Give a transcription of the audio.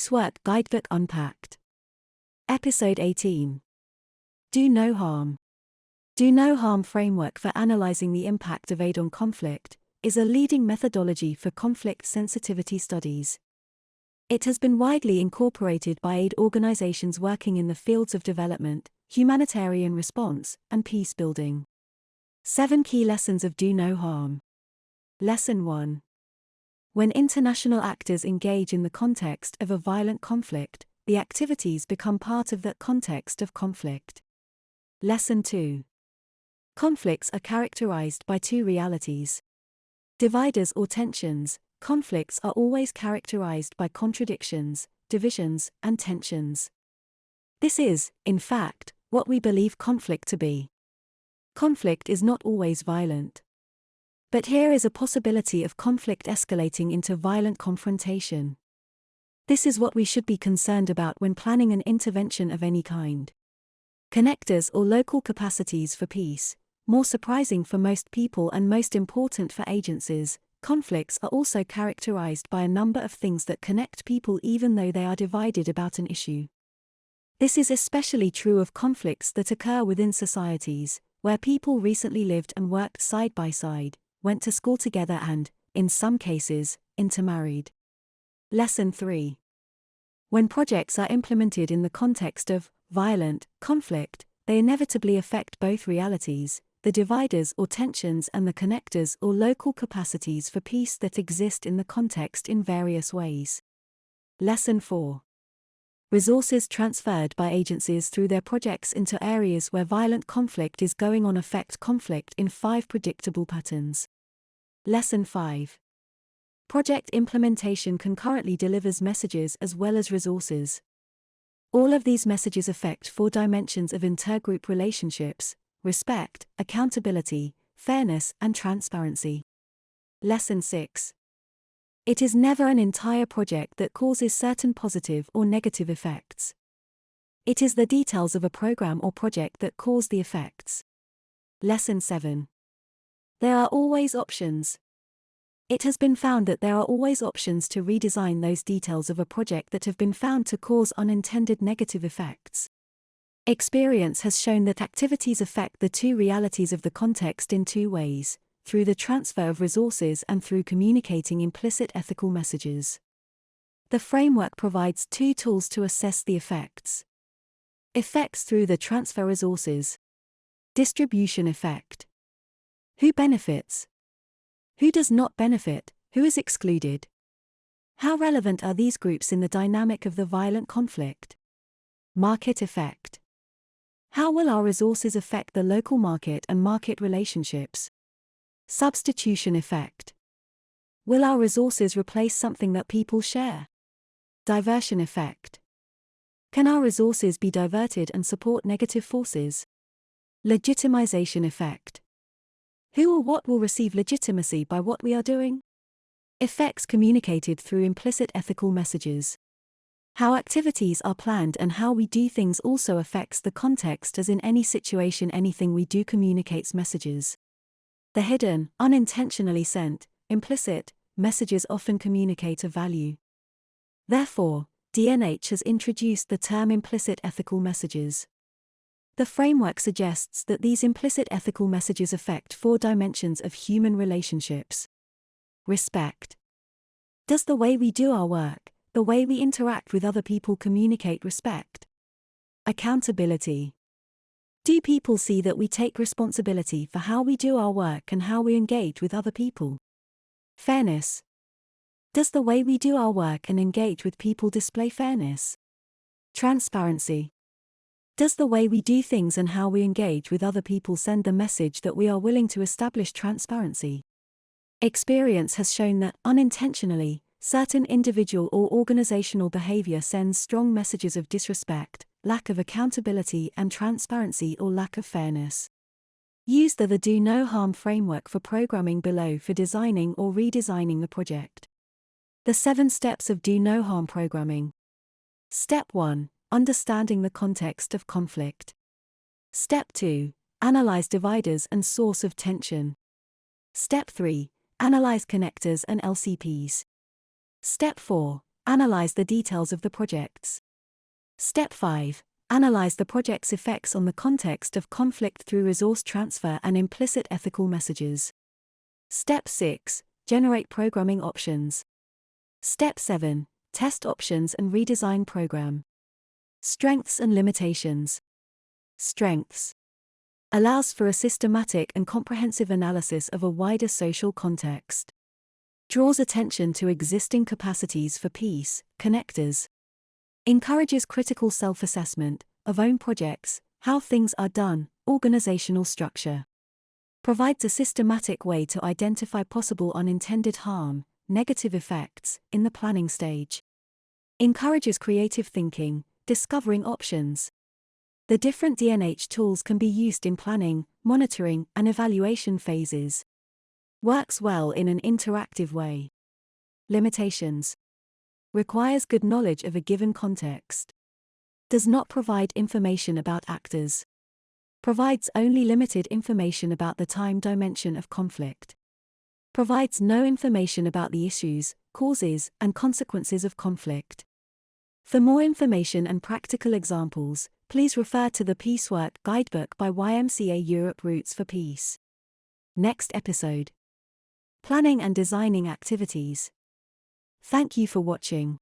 Peacework Guidebook Unpacked. Episode 18. Do No Harm. Do No Harm framework for analyzing the impact of aid on conflict is a leading methodology for conflict sensitivity studies. It has been widely incorporated by aid organizations working in the fields of development, humanitarian response, and peace building. 7 key lessons of Do No Harm. Lesson 1. When international actors engage in the context of a violent conflict, the activities become part of that context of conflict. Lesson 2. Conflicts are characterized by 2 realities. Dividers or tensions. Conflicts are always characterized by contradictions, divisions, and tensions. This is, in fact, what we believe conflict to be. Conflict is not always violent. But here is a possibility of conflict escalating into violent confrontation. This is what we should be concerned about when planning an intervention of any kind. Connectors or local capacities for peace. More surprising for most people and most important for agencies, conflicts are also characterized by a number of things that connect people even though they are divided about an issue. This is especially true of conflicts that occur within societies, where people recently lived and worked side by side, went to school together and, in some cases, intermarried. Lesson 3. When projects are implemented in the context of violent conflict, they inevitably affect both realities, the dividers or tensions and the connectors or local capacities for peace that exist in the context in various ways. Lesson 4. Resources transferred by agencies through their projects into areas where violent conflict is going on affect conflict in 5 predictable patterns. Lesson 5. Project implementation concurrently delivers messages as well as resources. All of these messages affect 4 dimensions of intergroup relationships: respect, accountability, fairness, and transparency. Lesson 6. It is never an entire project that causes certain positive or negative effects. It is the details of a program or project that cause the effects. Lesson 7. There are always options. It has been found that there are always options to redesign those details of a project that have been found to cause unintended negative effects. Experience has shown that activities affect the 2 realities of the context in 2 ways: through the transfer of resources and through communicating implicit ethical messages. The framework provides 2 tools to assess the effects. Effects through the transfer resources. Distribution effect. Who benefits? Who does not benefit? Who is excluded? How relevant are these groups in the dynamic of the violent conflict? Market effect. How will our resources affect the local market and market relationships? Substitution effect. Will our resources replace something that people share? Diversion effect. Can our resources be diverted and support negative forces? Legitimization effect. Who or what will receive legitimacy by what we are doing? Effects communicated through implicit ethical messages. How activities are planned and how we do things also affects the context, as in any situation anything we do communicates messages. The hidden, unintentionally sent, implicit messages often communicate a value. Therefore, DNH has introduced the term implicit ethical messages. The framework suggests that these implicit ethical messages affect 4 dimensions of human relationships. Respect. Does the way we do our work, the way we interact with other people, communicate respect? Accountability. Do people see that we take responsibility for how we do our work and how we engage with other people? Fairness. Does the way we do our work and engage with people display fairness? Transparency. Does the way we do things and how we engage with other people send the message that we are willing to establish transparency? Experience has shown that, unintentionally, certain individual or organizational behavior sends strong messages of disrespect, lack of accountability and transparency, or lack of fairness. Use the Do No Harm framework for programming below for designing or redesigning the project. The 7 steps of Do No Harm programming. Step 1. Understanding the context of conflict. Step 2. Analyze dividers and source of tension. Step 3. Analyze connectors and LCPs. Step 4. Analyze the details of the projects. Step 5. Analyze the project's effects on the context of conflict through resource transfer and implicit ethical messages. Step 6. Generate programming options. Step 7. Test options and redesign program. Strengths and limitations. Strengths. Allows for a systematic and comprehensive analysis of a wider social context. Draws attention to existing capacities for peace, connectors. Encourages critical self-assessment of own projects, how things are done, organizational structure. Provides a systematic way to identify possible unintended harm, negative effects, in the planning stage. Encourages creative thinking, discovering options. The different D&H tools can be used in planning, monitoring, and evaluation phases. Works well in an interactive way. Limitations. Requires good knowledge of a given context. Does not provide information about actors. Provides only limited information about the time dimension of conflict. Provides no information about the issues, causes, and consequences of conflict. For more information and practical examples, please refer to the Peacework Guidebook by YMCA Europe Roots for Peace. Next episode. Planning and designing activities. Thank you for watching.